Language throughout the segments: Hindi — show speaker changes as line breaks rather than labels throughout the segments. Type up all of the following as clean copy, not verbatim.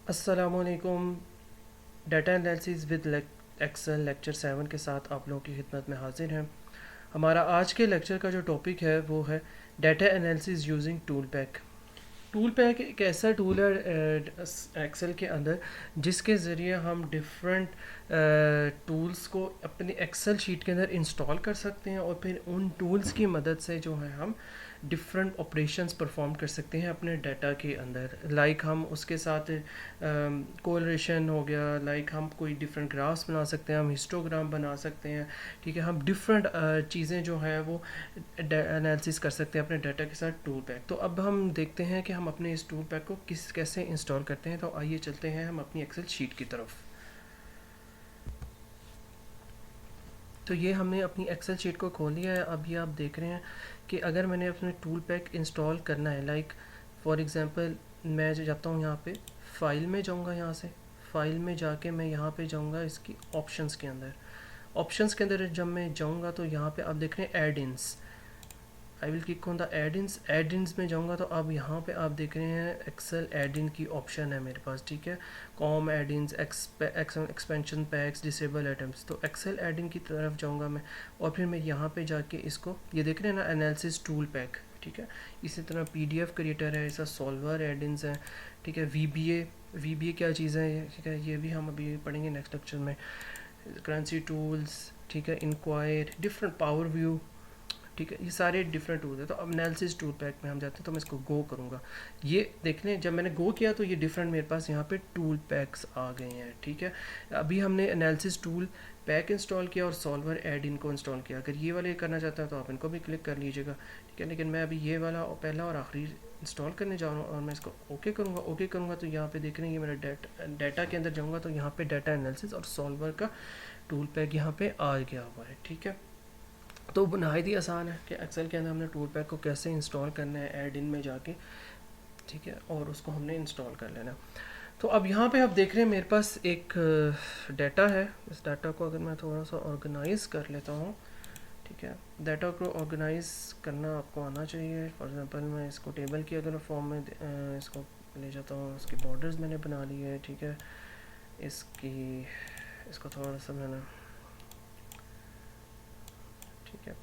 अस्सलामुअलैकुम। Data analysis with Excel lecture 7 के साथ आप लोगों की खिदमत में हाजिर हैं। हमारा आज के लेक्चर का जो टॉपिक है वो है data analysis using tool pack. Tool pack एक ऐसा टूल है एक्सेल के अंदर जिसके ज़रिए हम डिफरेंट टूल्स को अपनी एक्सेल शीट के अंदर इंस्टॉल कर सकते हैं और फिर उन टूल्स की मदद से जो है हम डिफरेंट ऑपरेशंस परफॉर्म कर सकते हैं अपने डाटा के अंदर। लाइक हम उसके साथ कोरिलेशन हो गया, लाइक हम कोई डिफरेंट ग्राफ्स बना सकते हैं, हम हिस्टोग्राम बना सकते हैं। ठीक है, हम डिफरेंट चीज़ें जो है वो एनालिसिस कर सकते हैं अपने डाटा के साथ टूल पैक। तो अब हम देखते हैं कि हम अपने इस टूल पैक को कैसे इंस्टॉल करते हैं। तो आइए चलते हैं हम अपनी एक्सेल शीट की तरफ। तो ये हमने अपनी एक्सेल शीट को खोल लिया है। अब ये आप देख रहे हैं कि अगर मैंने अपने टूल पैक इंस्टॉल करना है, लाइक फॉर एग्जांपल मैं जो जाता हूँ यहाँ पे फाइल में जाऊँगा, यहाँ से फाइल में जाके मैं यहाँ पे जाऊँगा इसकी ऑप्शंस के अंदर। ऑप्शंस के अंदर जब मैं जाऊँगा तो यहाँ पे आप देख रहे हैं add ins. I will click on the add ins में जाऊँगा तो अब यहाँ पे आप देख रहे हैं एक्सेल एड इन की ऑप्शन है मेरे पास। ठीक है, कॉम एड इन्स, एक्सपेंशन पैक्स, डिसेबल आइटम्स। तो एक्सेल एड इन की तरफ जाऊँगा मैं और फिर मैं यहाँ पे जाके इसको, ये देख रहे हैं ना, एनालिसिस टूल पैक। ठीक है, इसी तरह पीडीएफ क्रिएटर है, ऐसा सॉल्वर एड इन्स है। ठीक है, वीबीए क्या चीज़ है, ठीक है, ये भी हम अभी पढ़ेंगे नेक्स्ट लेक्चर में। करेंसी टूल्स, ठीक है, इंक्वायर, डिफरेंट पावर व्यू। ठीक है, ये सारे डिफरेंट टूल है। तो अब एनालिसिस टूल पैक में हम जाते हैं तो मैं इसको गो करूँगा। ये देखने जब मैंने गो किया तो ये डिफरेंट मेरे पास यहाँ पे टूल पैक्स आ गए हैं। ठीक है, अभी हमने एनालिसिस टूल पैक इंस्टॉल किया और सॉल्वर एड इनको इंस्टॉल किया। अगर ये वाले करना चाहता है तो आप इनको भी क्लिक कर लीजिएगा। ठीक है, लेकिन मैं अभी ये वाला पहला और आखिरी इंस्टॉल करने जा रहा हूँ और मैं इसको ओके करूँगा। ओके करूँगा तो यहाँ पे देख रहे हैं ये मेरा डाटा के अंदर जाऊँगा तो यहाँ पे डाटा एनालिसिस और सॉल्वर का टूल पैक यहाँ पे आ गया हुआ है। ठीक है, तो नहायत ही आसान है कि एक्सेल के अंदर हमने टूल पैक को कैसे इंस्टॉल करना है ऐड इन में जाके। ठीक है, और उसको हमने इंस्टॉल कर लेना। तो अब यहाँ पे आप देख रहे हैं मेरे पास एक डाटा है। इस डाटा को अगर मैं थोड़ा सा ऑर्गेनाइज कर लेता हूँ, ठीक है, डाटा को ऑर्गेनाइज करना आपको आना चाहिए। फॉर एग्जांपल मैं इसको टेबल की अगर फॉर्म में इसको ले जाता हूँ, इसकी बॉर्डर्स मैंने बना ली है। ठीक है, इसको थोड़ा सा मैंने, ठीक है,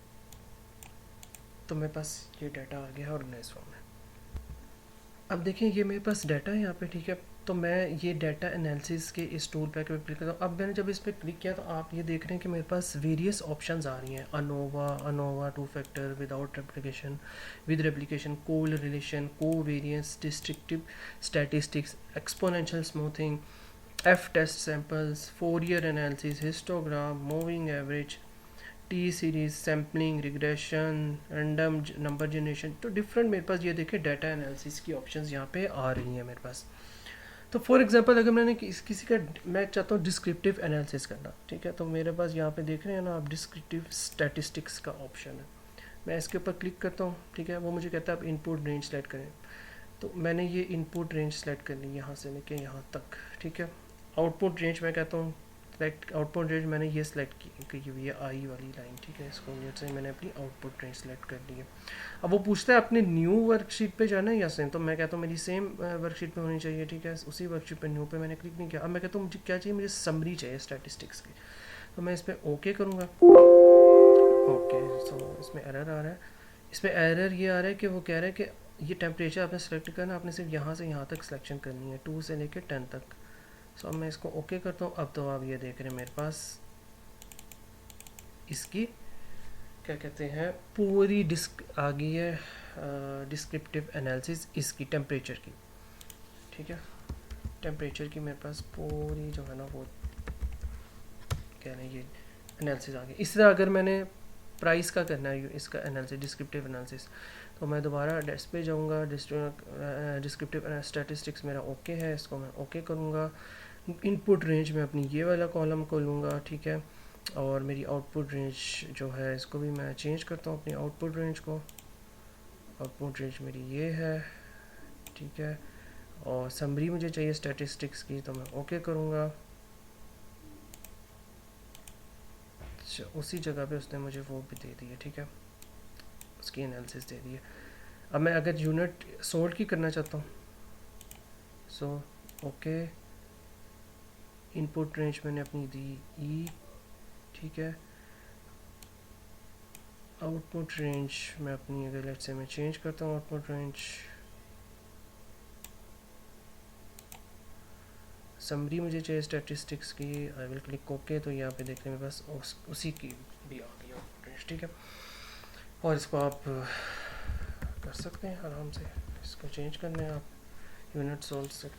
तो मेरे पास ये डाटा आ गया है ऑर्गेनाइज फॉर्म में। अब देखिए ये मेरे पास डाटा है यहाँ पे। ठीक है, तो मैं ये डाटा एनालिसिस के इस टूल पैक पे क्लिक करता हूँ। अब मैंने जब इस पर क्लिक किया तो आप ये देख रहे हैं कि मेरे पास वेरियस ऑप्शंस आ रही हैं। ANOVA, two factor, without replication, with replication, correlation, covariance, descriptive statistics, exponential smoothing, F test samples, Fourier analysis, histogram, moving average, t series, sampling, regression, random number generation. तो डिफरेंट मेरे पास ये देखे डाटा एनालिसिस की ऑप्शंस यहाँ पे आ रही हैं मेरे पास। तो फॉर एग्जांपल अगर मैंने किसी का, मैं चाहता हूँ डिस्क्रिप्टिव एनालिसिस करना। ठीक है, तो मेरे पास यहाँ पे देख रहे हैं ना आप, डिस्क्रिप्टिव स्टैटिस्टिक्स का ऑप्शन है। मैं इसके ऊपर क्लिक करता हूँ। ठीक है, वो मुझे कहता है आप इनपुट रेंज सेलेक्ट करें। तो मैंने ये इनपुट रेंज सेलेक्ट कर ली यहाँ से लेके यहाँ तक। ठीक है, आउटपुट रेंज मैं कहता हूँ सेलेक्ट, आउटपुट रेंज मैंने ये सेलेक्ट की हुई है, आई वाली लाइन। ठीक है, इसको ये से मैंने अपनी आउटपुट रेंज सेलेक्ट कर ली है। अब वो पूछता है अपने न्यू वर्कशीट पे जाना है या सेम, तो मैं कहता हूँ मेरी सेम वर्कशीट पे होनी चाहिए। ठीक है, उसी वर्कशीट पे न्यू पे मैंने क्लिक नहीं किया। अब मैं कहता हूँ मुझे क्या चाहिए, मुझे समरी चाहिए स्टैटिस्टिक्स की। तो मैं इस पर ओके करूँगा। ओके, सो इसमें एरर आ रहा है। इसमें एरर ये आ रहा है कि वो कह रहा है कि ये टेम्परेचर आपने सेलेक्ट करना, आपने सिर्फ यहाँ से यहाँ तक सिलेक्शन करनी है, 2 से लेकर 10 तक। सो अब मैं इसको ओके करता हूँ। अब तो आप ये देख रहे हैं मेरे पास इसकी क्या कहते हैं पूरी डिस्क आ गई है, डिस्क्रिप्टिव एनालिसिस इसकी टेम्परेचर की। ठीक है, टेम्परेचर की मेरे पास पूरी जो है ना वो कह रहे हैं ये एनालिसिस आ गई। इस तरह अगर मैंने प्राइस का करना है इसका एनालिसिस, डिस्क्रिप्टिव एनालिसिस, तो मैं दोबारा डेस्क पे जाऊँगा। डिस्क्रिप्टिव स्टैटिस्टिक्स मेरा ओके है, इसको मैं ओके करूँगा। इनपुट रेंज में अपनी ये वाला कॉलम को लूँगा। ठीक है, और मेरी आउटपुट रेंज जो है इसको भी मैं चेंज करता हूँ अपनी आउटपुट रेंज को। आउटपुट रेंज मेरी ये है। ठीक है, और समरी मुझे चाहिए स्टैटिस्टिक्स की, तो मैं ओके करूँगा। उसी जगह पे उसने मुझे वो भी दे दी है। ठीक है, उसकी एनालिसिस दे दी है। अब मैं अगर यूनिट सोल्ड की करना चाहता हूँ, सो ओके, इनपुट रेंज मैंने अपनी दी ई, ठीक है। आउटपुट रेंज मैं अपनी, अगर लेट्स से मैं चेंज करता हूँ आउटपुट रेंज, समरी मुझे चाहिए स्टैटिस्टिक्स की, आई विल क्लिक ओके। तो यहाँ पे देखने में बस उसी की भी आ गई आउटपुट रेंज, ठीक है। और इसको आप कर सकते हैं आराम से, इसको चेंज करना है आप यूनिट सोल्व से।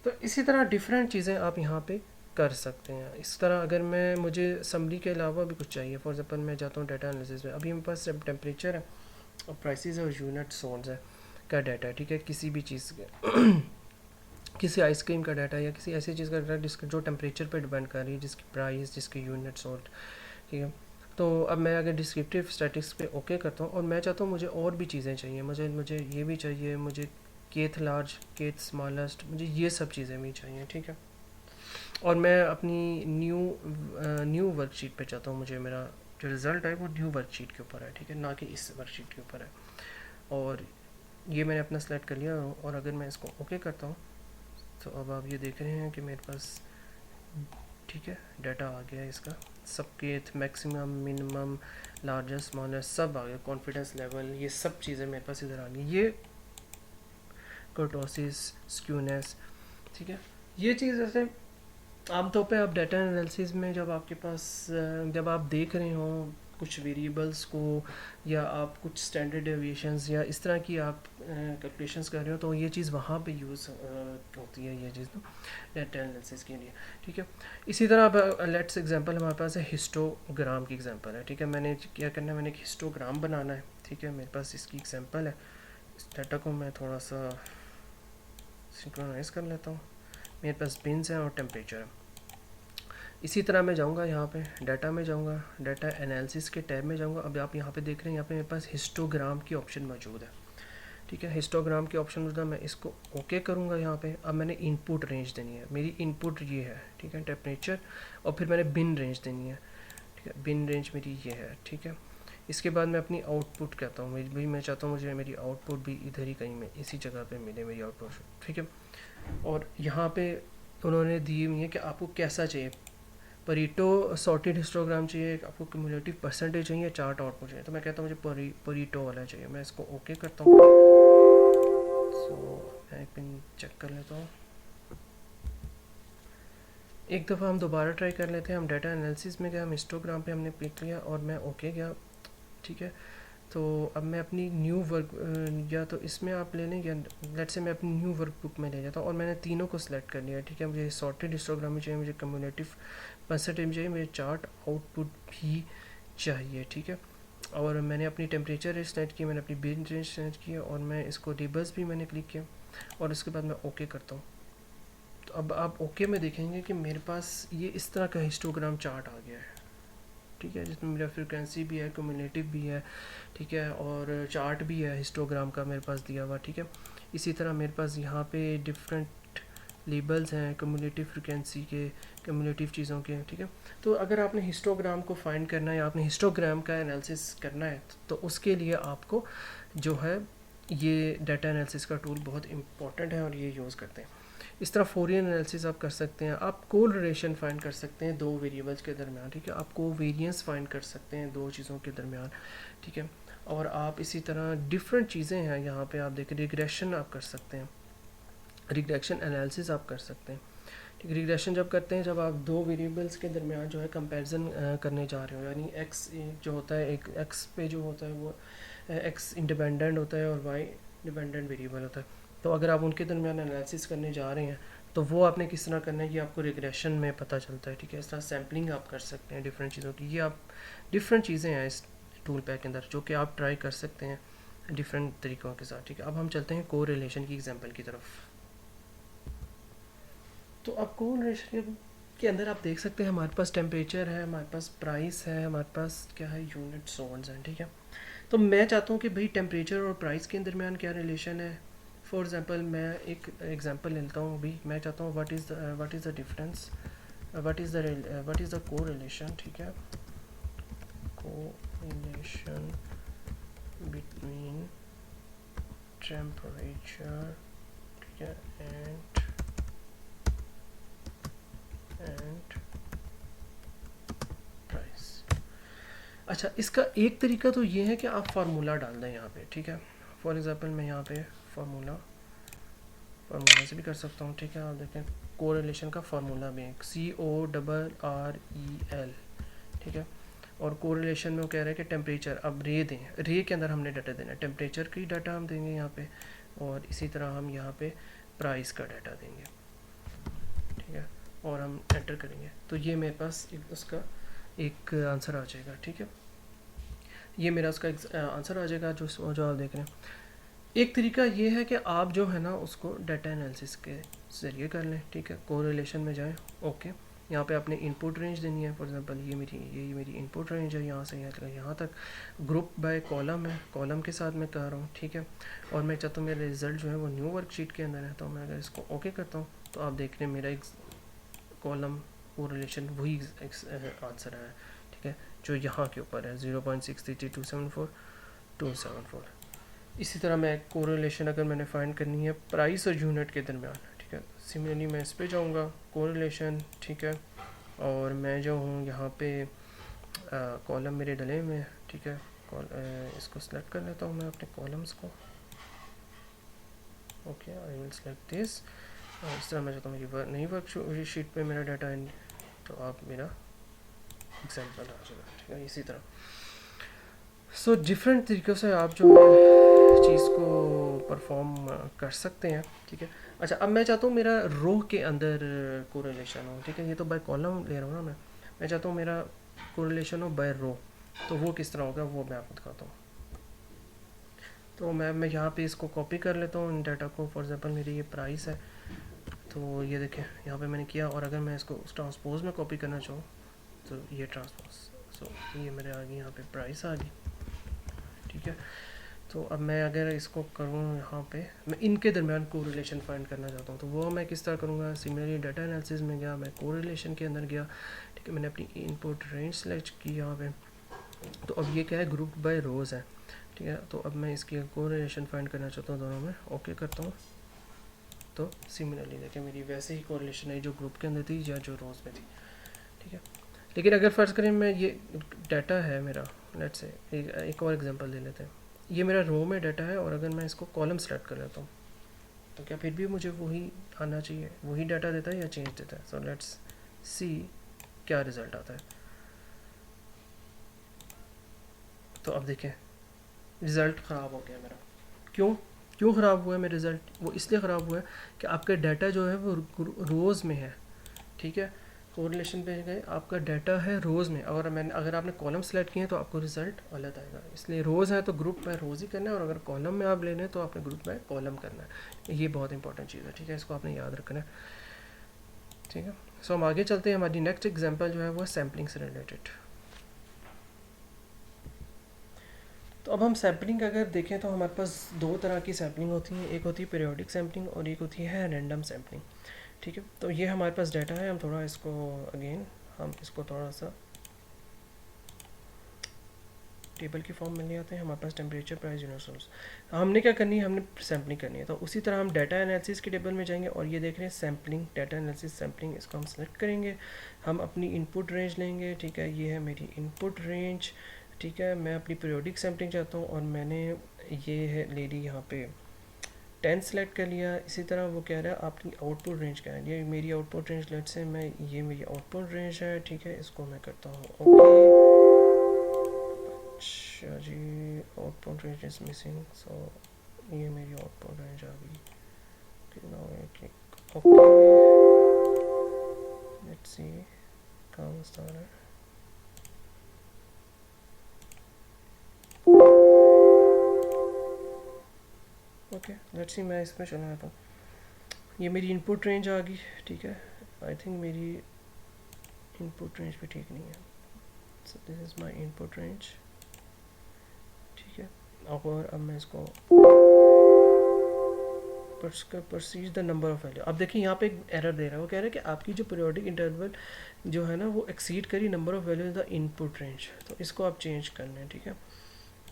तो इसी तरह डिफरेंट चीज़ें आप यहाँ पे कर सकते हैं। इस तरह अगर मैं, मुझे समरी के अलावा भी कुछ चाहिए, फॉर एग्जांपल मैं जाता हूँ डाटा एनालिसिस में, अभी मेरे पास टेम्परेचर है और प्राइसेस है और यूनिट सोल्स है का डाटा है, ठीक है। किसी भी चीज़ के किसी आइसक्रीम का डाटा या किसी ऐसी चीज़ का डाटा जिसका जो टेम्परेचर पर डिपेंड कर रही है, जिसकी प्राइस, जिसकी यूनिट सोल्ट, ठीक है। तो अब मैं अगर डिस्क्रिप्टिव स्टैटिक्स पे ओके करता हूँ और मैं चाहता हूँ मुझे और भी चीज़ें चाहिए, मुझे ये भी चाहिए, मुझे केथ लार्ज, केथ स्मॉलेस्ट, मुझे ये सब चीज़ें भी चाहिए, ठीक है। और मैं अपनी न्यू वर्कशीट पे चाहता हूँ, मुझे मेरा जो रिज़ल्ट है वो न्यू वर्कशीट के ऊपर है, ठीक है, ना कि इस वर्कशीट के ऊपर है। और ये मैंने अपना सेलेक्ट कर लिया और अगर मैं इसको ओके करता हूँ तो अब आप ये देख रहे हैं कि मेरे पास, ठीक है, डाटा आ गया है इसका, सबके मैक्सिमम, मिनिमम, लार्जेस्ट, स्मॉलेस्ट सब आ गया, कॉन्फिडेंस लेवल, ये सब चीज़ें मेरे पास इधर आ गई। ये कर्टोसिस, स्क्यूनेस, ठीक है। ये चीज़ जैसे आमतौर पे आप डाटा एनालिसिस में जब आपके पास जब आप देख रहे हो कुछ वेरिएबल्स को, या आप कुछ स्टैंडर्ड डेविएशंस या इस तरह की आप कैलकुलेशंस कर रहे हो, तो ये चीज़ वहाँ पे यूज़ होती है, ये चीज़ ना डाटा एनालिसिस के लिए, ठीक है। इसी तरह अब लेट्स एग्जांपल हमारे पास है हिस्टोग्राम की एग्जांपल है, ठीक है। मैंने क्या करना है, मैंने एक हिस्टोग्राम बनाना है, ठीक है। मेरे पास इसकी एग्जांपल है, इस डाटा को मैं थोड़ा सा सिंक्रोनाइज कर लेता हूँ। मेरे पास बिन्स हैं और टेम्परेचर है। इसी तरह मैं जाऊंगा यहाँ पे डाटा में जाऊंगा, डाटा एनालिसिस के टैब में जाऊंगा। अब आप यहाँ पे देख रहे हैं, यहाँ पे मेरे पास हिस्टोग्राम की ऑप्शन मौजूद है, ठीक है। हिस्टोग्राम की ऑप्शन मौजूद है, मैं इसको ओके करूँगा यहाँ पे। अब मैंने इनपुट रेंज देनी है, मेरी इनपुट ये है, ठीक है, टेम्परेचर, और फिर मैंने बिन रेंज देनी है, ठीक है। बिन रेंज मेरी ये है, ठीक है। इसके बाद मैं अपनी आउटपुट कहता हूँ, मैं चाहता हूँ मुझे मेरी आउटपुट भी इधर ही कहीं में इसी जगह पे मिले मेरी आउटपुट, ठीक है। और यहाँ पे उन्होंने दी हुई है कि आपको कैसा चाहिए, परीटो सॉर्टेड हिस्टोग्राम चाहिए, आपको क्यूमुलेटिव परसेंटेज चाहिए, चार्ट आउटपुट चाहिए। तो मैं कहता हूँ मुझे परीटो वाला चाहिए, मैं इसको ओके करता हूँ। सो मैं एक मिनट चेक कर लेता हूँ, एक दफ़ा हम दोबारा ट्राई कर लेते हैं। हम डाटा एनालिसिस में गए, हम हिस्टोग्राम पे हमने क्लिक किया और मैं ओके गया, ठीक है। तो अब मैं अपनी न्यू वर्क, या तो इसमें आप ले लें, या लेट से मैं अपनी न्यू वर्क बुक में ले जाता हूँ और मैंने तीनों को सिलेक्ट कर लिया, ठीक है। मुझे सॉर्टेड हिस्टोग्राम भी चाहिए, मुझे कम्युलेटिव परसेंटेज भी चाहिए, मुझे चार्ट आउटपुट भी चाहिए, ठीक है। और मैंने अपनी टेम्परेचर रेंज सेलेक्ट की, मैंने अपनी बिन रेंज सेलेक्ट की, और मैं इसको लेबल्स भी मैंने क्लिक किया और उसके बाद मैं ओके करता हूँ। तो अब आप ओके में देखेंगे कि मेरे पास ये इस तरह का हिस्टोग्राम चार्ट आ गया है, ठीक है, जिसमें मेरा फ्रिक्वेंसी भी है, क्यूमुलेटिव भी है, ठीक है, और चार्ट भी है हिस्टोग्राम का मेरे पास दिया हुआ, ठीक है। इसी तरह मेरे पास यहाँ पे डिफरेंट लेबल्स हैं क्यूमुलेटिव फ्रिक्वेंसी के, क्यूमुलेटिव चीज़ों के, ठीक है। तो अगर आपने हिस्टोग्राम को फाइंड करना है या आपने हिस्टोग्राम का एनालिसिस करना है तो उसके लिए आपको जो है ये डाटा एनालिसिस का टूल बहुत इंपॉर्टेंट है और ये यूज़ करते हैं। इस तरह फोरियन एनालिसिस आप कर सकते हैं, आप कोरिलेशन फाइंड कर सकते हैं दो वेरिएबल्स के दरमियान, ठीक है। आप कोवेरियंस फाइंड कर सकते हैं दो चीज़ों के दरमियान, ठीक है। और आप इसी तरह डिफरेंट चीज़ें हैं यहाँ पे, आप देखें रिग्रेशन आप कर सकते हैं, रिग्रेशन एनालिसिस आप कर सकते हैं, ठीक है। रिग्रेशन जब करते हैं, जब आप दो वेरिएबल्स के दरमियान जो है कंपैरिजन करने जा रहे हो, यानी एक्स जो होता है, एक एक्स पे जो होता है वो एक्स इंडिपेंडेंट होता है और वाई डिपेंडेंट वेरिएबल होता है। तो अगर आप उनके दरमियान एनालिसिस करने जा रहे हैं तो वो आपने किस तरह करना है कि आपको रिग्रेशन में पता चलता है, ठीक है। इस तरह सैम्पलिंग आप कर सकते हैं डिफरेंट चीज़ों की। ये आप डिफरेंट चीज़ें हैं इस टूल पैक के अंदर जो कि आप ट्राई कर सकते हैं डिफरेंट तरीक़ों के साथ, ठीक है। अब हम चलते हैं कोरिलेशन की एग्जांपल की तरफ। तो अब कोरिलेशन के अंदर आप देख सकते हैं हमारे पास टेम्परेचर है, हमारे पास प्राइस है, हमारे पास क्या है, यूनिट सोल्स हैं, ठीक है। तो मैं चाहता हूँ कि भाई टेम्परेचर और प्राइस के दरमियान क्या रिलेशन है। फॉर एग्जांपल मैं एक एग्जांपल लेता हूँ, अभी मैं चाहता हूँ what is the difference, what is the correlation, ठीक है, कोरिलेशन बिटवीन टेम्परेचर, ठीक है, एंड एंड प्राइस। अच्छा, इसका एक तरीका तो ये है कि आप फार्मूला डाल दें यहाँ पे, ठीक है। फॉर एग्जांपल मैं यहाँ पे फार्मूला से भी कर सकता हूँ, ठीक है। आप देखें कोरिलेशन का फार्मूला भी है CORREL, ठीक है। और कोरिलेशन में वो कह रहा है कि टेम्परेचर, अब रे दें, रे के अंदर हमने डाटा देना है, टेम्परेचर की डाटा हम देंगे यहाँ पे, और इसी तरह हम यहाँ पे प्राइस का डाटा देंगे, ठीक है। और हम एंटर करेंगे तो ये मेरे पास उसका एक आंसर आ जाएगा, ठीक है। ये मेरा उसका आंसर आ जाएगा जो आप देख रहे हैं। एक तरीका ये है कि आप जो है ना उसको डाटा एनालिसिस के ज़रिए कर लें, ठीक है। कोरिलेशन में जाएं, ओके। यहाँ पे आपने इनपुट रेंज देनी है, फॉर एग्जांपल ये मेरी इनपुट रेंज है, यहाँ से यहाँ तक। ग्रुप बाय कॉलम है, कॉलम के साथ मैं कर रहा हूँ, ठीक है। और मैं चाहता हूँ मेरा रिजल्ट जो है वो न्यू वर्कशीट के अंदर है, तो मैं अगर इसको ओके करता हूँ तो आप देख रहे हैं मेरा एक कॉलम कोरिलेशन वही आंसर है, ठीक है, जो यहाँ के ऊपर है 0.633274 इसी तरह मैं कोरिलेशन अगर मैंने फाइंड करनी है प्राइस और यूनिट के दरमियान, ठीक है, सिमिलरली मैं इस पे जाऊँगा कोरिलेशन, ठीक है। और मैं जो हूँ यहाँ पे कॉलम मेरे डले में, ठीक है। इसको सिलेक्ट कर लेता हूँ मैं अपने कॉलम्स को, okay, I will select this. इस तरह मैं चाहता हूँ मेरी नई वर्कशीट पे मेरा डाटा है, तो आप मेरा एग्जाम्पल आ जाएगा, ठीक है, इसी तरह। सो डिफरेंट तरीक़ों से आप जो है चीज़ को परफॉर्म कर सकते हैं, ठीक है। अच्छा, अब मैं चाहता हूँ मेरा रो के अंदर कोरिलेशन हो, ठीक है। ये तो बाय कॉलम ले रहा हूँ ना मैं चाहता हूँ मेरा कोरिलेशन हो बाय रो, तो वो किस तरह होगा वो मैं आपको दिखाता हूँ। तो मैं यहाँ पे इसको कॉपी कर लेता हूँ इन डाटा को। फॉर एग्जांपल मेरी ये प्राइस है, तो ये देखें यहाँ पे मैंने किया, और अगर मैं इसको उस ट्रांसपोज में कॉपी करना चाहूँ तो ये ट्रांसपोज, सो ये मेरे आ गई यहाँ पे प्राइस आ गई, ठीक है। तो अब मैं अगर इसको करूँ यहाँ पे, मैं इनके दरमियान कोरिलेशन फाइंड करना चाहता हूँ, तो वो मैं किस तरह करूँगा। सिमिलरली डाटा एनालिसिस में गया, मैं कोरिलेशन के अंदर गया, ठीक है। मैंने अपनी इनपुट रेंज सेलेक्ट की यहाँ पे, तो अब ये क्या है, ग्रुप बाय रोज़ है, ठीक है। तो अब मैं इसकी कोरिलेशन फाइंड करना चाहता हूँ, दोनों में ओके करता हूँ, तो सिमिलरली देखिए मेरी वैसे ही कोरिलेशन है जो ग्रुप के अंदर थी या जो रोज़ में थी, ठीक है। लेकिन अगर फ़र्ज़ करें मैं ये डाटा है मेरा, लेट्स से एक और एग्जांपल ले लेते हैं, ये मेरा रो में डाटा है, और अगर मैं इसको कॉलम सेलेक्ट कर लेता हूँ तो क्या फिर भी मुझे वही आना चाहिए, वही डाटा देता है या चेंज देता है। सो लेट्स सी क्या रिज़ल्ट आता है। तो अब देखें रिज़ल्ट ख़राब हो गया मेरा। क्यों ख़राब हुआ है मेरा रिज़ल्ट? वो इसलिए ख़राब हुआ है कि आपका डाटा जो है वो रोज़ में है, ठीक है। कोरिलेशन पे गए, आपका डाटा है रोज़ में, और अगर आपने कॉलम सेलेक्ट किए हैं तो आपको रिज़ल्ट अलग आएगा। इसलिए रोज़ है तो ग्रुप में रोज़ ही करना है, और अगर कॉलम में आप लेने हैं तो आपने ग्रुप में कॉलम करना है। ये बहुत इंपॉर्टेंट चीज़ है, ठीक है, इसको आपने याद रखना है, ठीक है। सो हम आगे चलते हैं। हमारी नेक्स्ट एग्जाम्पल जो है वो सैम्पलिंग से रिलेटेड। तो अब हम सैम्पलिंग अगर देखें तो हमारे पास दो तरह की सैम्पलिंग होती है, एक होती है पीरियोडिक सैम्पलिंग और एक होती है रैंडम सैम्पलिंग, ठीक है। तो ये हमारे पास डाटा है, हम थोड़ा इसको अगेन हम इसको थोड़ा सा टेबल की फॉर्म में ले आते हैं। हमारे पास टेम्परेचर, प्राइस, यूनिवर्सल्स, हमने क्या करनी है, हमने सैम्पलिंग करनी है। तो उसी तरह हम डाटा एनालिसिस के टेबल में जाएंगे, और ये देख रहे हैं सैम्पलिंग, डाटा एनालिसिस सैम्पलिंग, इसको हम सेलेक्ट करेंगे। हम अपनी इनपुट रेंज लेंगे, ठीक है, ये है मेरी इनपुट रेंज, ठीक है। मैं अपनी पीरियोडिक सैम्पलिंग चाहता हूँ, और मैंने ये है ले ली यहाँ पे 10 सेलेक्ट कर लिया। इसी तरह वो कह रहा है आपकी आउटपुट रेंज क्या है, ये मेरी आउटपुट रेंज लेट से मैं, ये मेरी आउटपुट रेंज है, ठीक है। इसको मैं करता हूँ ओके। अच्छा जी, आउटपुट रेंज इज मिसिंग, सो ये मेरी आउटपुट रेंज आ गई, ओके। लेट्स सी कहाँ स्टार है, ओके। लेट्स सी मैं इसमें चला जाता हूँ, ये मेरी इनपुट रेंज आ गई, ठीक है। आई थिंक मेरी इनपुट रेंज भी ठीक नहीं है, so this is my input range, ठीक है। और अब मैं इसको परसीज द नंबर ऑफ वैल्यू, अब देखिए यहाँ पे एक एरर दे रहा है, वो कह रहा है कि आपकी जो पीरियोडिक इंटरवल जो है ना वो एक्सीड करी number of value the input range, तो इसको आप चेंज कर लें, ठीक है।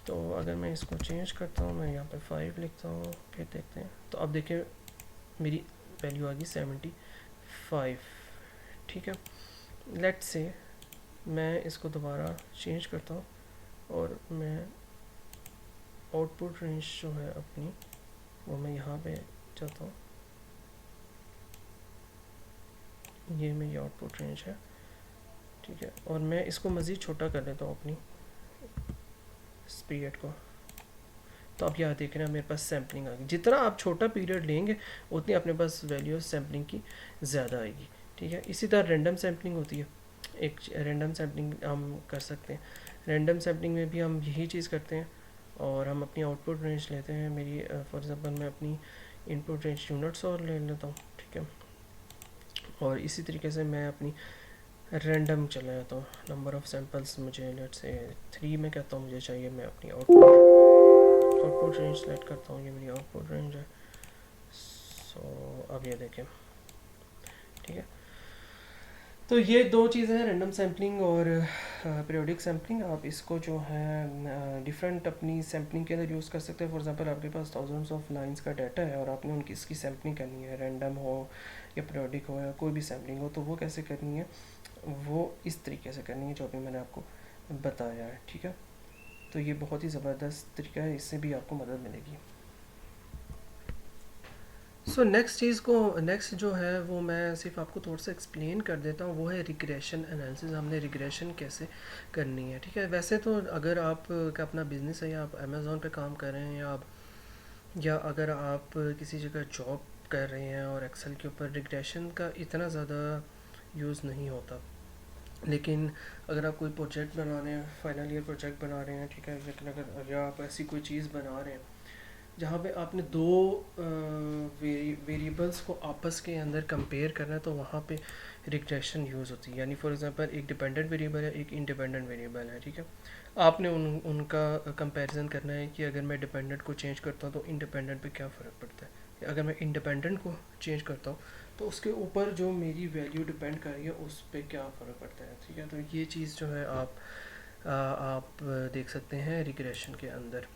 तो अगर मैं इसको चेंज करता हूँ, मैं यहाँ पे 5 लिखता हूँ, फिर देखते हैं। तो अब देखिए मेरी वैल्यू आ गई 75, ठीक है। लेट्स से मैं इसको दोबारा चेंज करता हूँ और मैं आउटपुट रेंज जो है अपनी वो मैं यहाँ पे चाहता हूँ, ये मेरी आउटपुट रेंज है, ठीक है। और मैं इसको मज़ीद छोटा कर लेता हूँ अपनी इस पीरियड को। तो अब यहाँ देख रहे हैं मेरे पास सैम्पलिंग आ गई। जितना आप छोटा पीरियड लेंगे उतनी अपने पास वैल्यू सैम्पलिंग की ज़्यादा आएगी, ठीक है। इसी तरह रैंडम सैम्पलिंग होती है, एक रैंडम सैम्पलिंग हम कर सकते हैं। रैंडम सैम्पलिंग में भी हम यही चीज़ करते हैं और हम अपनी आउटपुट रेंज लेते हैं। मेरी फॉर एग्जांपल मैं अपनी इनपुट रेंज यूनिट्स और ले लेता हूँ, ठीक है। और इसी तरीके से मैं अपनी रैंडम चला जाता हूँ। नंबर ऑफ़ सैम्पल्स मुझे लेट्स से 3 में कहता हूँ मुझे चाहिए। मैं अपनी आउटपुट रेंज सेलेक्ट करता हूँ, ये मेरी आउटपुट रेंज है। सो अब ये देखें, ठीक है। तो ये दो चीज़ें हैं, रैंडम सैम्पलिंग और पीरियोडिक सैम्पलिंग। आप इसको जो है डिफरेंट अपनी सैम्पलिंग के अंदर यूज़ कर सकते हैं। फॉर एग्जांपल आपके पास थाउजेंड्स ऑफ लाइंस का डाटा है और आपने उनकी इसकी सैम्पलिंग करनी है, रैंडम हो या पीरियोडिक हो या कोई भी सैम्पलिंग हो, तो वो कैसे करनी है, वो इस तरीके से करनी है जो अभी मैंने आपको बताया है, ठीक है। तो ये बहुत ही ज़बरदस्त तरीका है, इससे भी आपको मदद मिलेगी। सो नेक्स्ट जो है वो मैं सिर्फ आपको थोड़ा सा एक्सप्लेन कर देता हूँ, वो है रिग्रेशन एनालिसिस। हमने रिग्रेशन कैसे करनी है, ठीक है। वैसे तो अगर आप का अपना बिजनेस है या आप अमेज़ोन पे काम कर रहे हैं या अगर आप किसी जगह जॉब कर रहे हैं और एक्सेल के ऊपर रिग्रेशन का इतना ज़्यादा यूज़ नहीं होता। लेकिन अगर आप कोई प्रोजेक्ट बना रहे हैं, फाइनल ईयर प्रोजेक्ट बना रहे हैं, ठीक है, लेकिन अगर या आप ऐसी कोई चीज़ बना रहे हैं जहाँ पे आपने दो वेरिएबल्स को आपस के अंदर कंपेयर करना है, तो वहाँ पे रिग्रेशन यूज़ होती है। यानी फॉर एग्जांपल एक डिपेंडेंट वेरिएबल है, एक इंडिपेंडेंट वेरिएबल है, ठीक है। आपने उनका कंपैरिजन करना है कि अगर मैं डिपेंडेंट को चेंज करता हूँ तो इंडिपेंडेंट पे क्या फ़र्क पड़ता है, अगर मैं इंडिपेंडेंट को चेंज करता हूँ तो उसके ऊपर जो मेरी वैल्यू डिपेंड कर रही है उस पर क्या फ़र्क पड़ता है, ठीक है। तो ये चीज़ जो है आप देख सकते हैं रिग्रेशन के अंदर,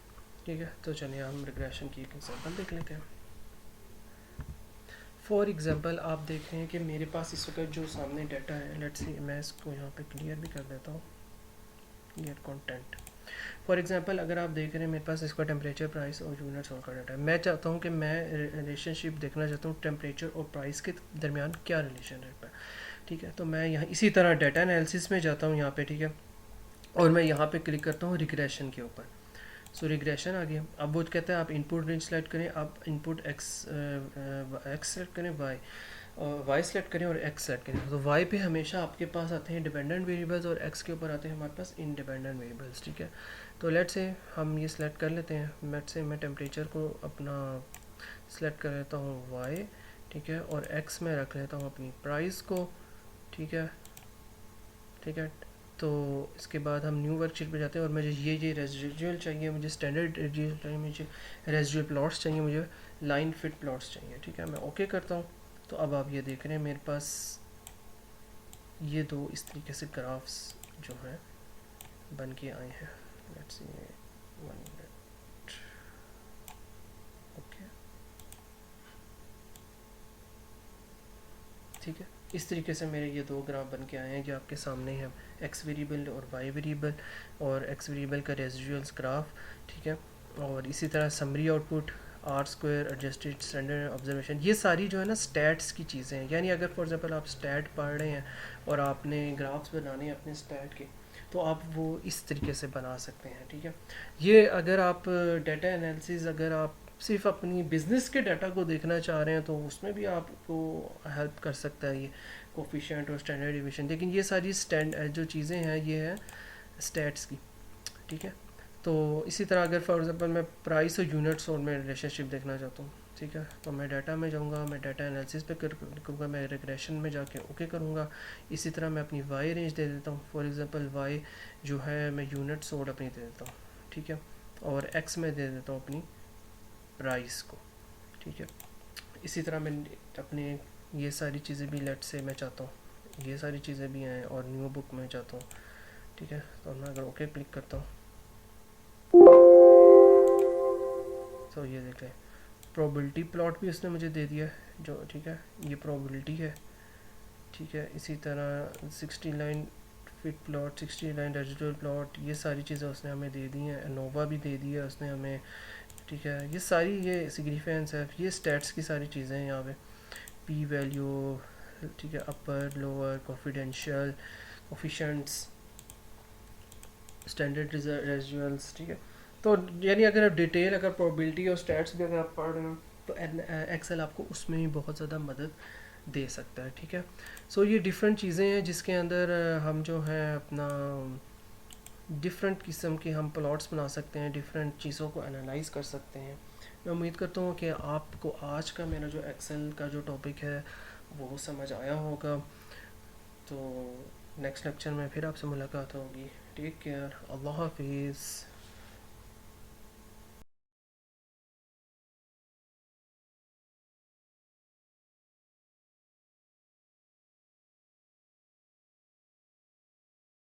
ठीक है। तो चलिए हम रिग्रेशन की एक एग्जांपल देख लेते हैं। फॉर एग्जांपल आप देख रहे हैं कि मेरे पास इस वक्त जो सामने डाटा है, लेट्स सी मैं इसको यहाँ पे क्लियर भी कर देता हूँ, क्लियर कंटेंट। फॉर एग्जांपल अगर आप देख रहे हैं मेरे पास इसका टेम्परेचर, प्राइस और यूनिट्स और का डाटा है। मैं चाहता हूँ कि मैं रिलेशनशिप देखना चाहता हूँ टेम्परेचर और प्राइस के दरमियान क्या रिलेशन रहता है, ठीक है। तो मैं यहाँ इसी तरह डाटा एनालिसिस में जाता हूँ यहाँ पे, ठीक है, और मैं यहाँ पे क्लिक करता हूँ रिग्रेशन के ऊपर। सो रिग्रेशन आ गया। अब वो कहता है आप इनपुट रेंज सेलेक्ट करें, आप इनपुट एक्स सेलेक्ट करें, वाई सेलेक्ट करें और एक्स सेलेक्ट करें। तो वाई पे हमेशा आपके पास आते हैं डिपेंडेंट वेरिएबल्स और एक्स के ऊपर आते हैं हमारे पास इंडिपेंडेंट वेरिएबल्स, ठीक है। तो लेट्स से हम ये सिलेक्ट कर लेते हैं। लेट्स से मैं टेम्परेचर को अपना सिलेक्ट कर लेता हूँ वाई, ठीक है, और एक्स में रख लेता हूँ अपनी प्राइस को, ठीक है, ठीक है। तो इसके बाद हम न्यू वर्कशीट पे जाते हैं और मुझे ये रेजिडुअल चाहिए, मुझे स्टैंडर्ड रेजिडुअल चाहिए, मुझे रेजिडुअल प्लॉट्स चाहिए, मुझे लाइन फिट प्लॉट्स चाहिए, ठीक है। मैं ओके करता हूँ। तो अब आप ये देख रहे हैं मेरे पास ये दो इस तरीके से ग्राफ्स जो हैं बन के आए हैं। लेट्स सी 1 मिनट, ओके, ठीक है। इस तरीके से मेरे ये दो ग्राफ बन के आए हैं जो आपके सामने हैं, एक्स वेरिएबल और वाई वेरिएबल, और एक्स वेरिएबल का रेजिडुअल्स ग्राफ, ठीक है। और इसी तरह summary output, R square, adjusted standard observation, ये सारी जो है ना स्टैट्स की चीज़ें हैं। यानी अगर फॉर एग्जांपल आप स्टैट पढ़ रहे हैं और आपने ग्राफ्स बनाने हैं अपने स्टैट के, तो आप वो इस तरीके से बना सकते हैं, ठीक है। ये अगर आप डाटा एनालिसिस अगर आप सिर्फ अपनी बिज़नेस के डाटा को देखना चाह रहे हैं तो उसमें भी आपको हेल्प कर सकता है ये कोफिशिएंट और स्टैंडर्ड डिवीजन। लेकिन ये सारी जो चीज़ें हैं ये है स्टैट्स की, ठीक है। तो इसी तरह अगर फॉर एग्जांपल मैं प्राइस और यूनिट्स और मैं रिलेशनशिप देखना चाहता हूँ, ठीक है, तो मैं डाटा में जाऊँगा, मैं डाटा एनालिसिस पे करूँगा, मैं रिग्रेशन में जाके ओके करूँगा। इसी तरह मैं अपनी वाई रेंज दे देता हूँ। फॉर एग्जांपल वाई जो है मैं यूनिट्स और अपनी दे देता हूँ, ठीक है, और एक्स में दे देता हूँ अपनी प्राइस को, ठीक है। इसी तरह मैं अपने ये सारी चीज़ें भी लेट से मैं चाहता हूँ ये सारी चीज़ें भी हैं और न्यू बुक में चाहता हूँ, ठीक है। तो मैं अगर ओके क्लिक करता हूँ तो ये देखें प्रोबेबिलिटी प्लॉट भी उसने मुझे दे दिया है जो, ठीक है, ये प्रोबेबिलिटी है, ठीक है। इसी तरह 60 line fit plot, 60 line residual plot, ये सारी चीज़ें उसने हमें दे दी हैं। एनोवा भी दे दी है उसने हमें, ठीक है। ये सारी, ये सिग्निफिकेंस है, ये स्टैट्स की सारी चीज़ें हैं यहाँ पे। पी वैल्यू, ठीक है, upper lower, confidential, coefficients, standard residuals, ठीक है। तो यानी अगर आप डिटेल, अगर प्रोबेबिलिटी और स्टैट्स भी अगर आप पढ़ रहे हो तो एक्सेल आपको उसमें भी बहुत ज़्यादा मदद दे सकता है, ठीक है। सो ये डिफरेंट चीज़ें हैं जिसके अंदर हम जो है अपना डिफरेंट किस्म के हम प्लॉट्स बना सकते हैं, डिफरेंट चीज़ों को एनालाइज कर सकते हैं। मैं उम्मीद करता हूँ कि आपको आज का मेरा जो एक्सेल का जो टॉपिक है वो समझ आया होगा। तो नेक्स्ट लेक्चर में फिर आपसे मुलाकात होगी। टेक केयर, अल्लाह हाफिज़।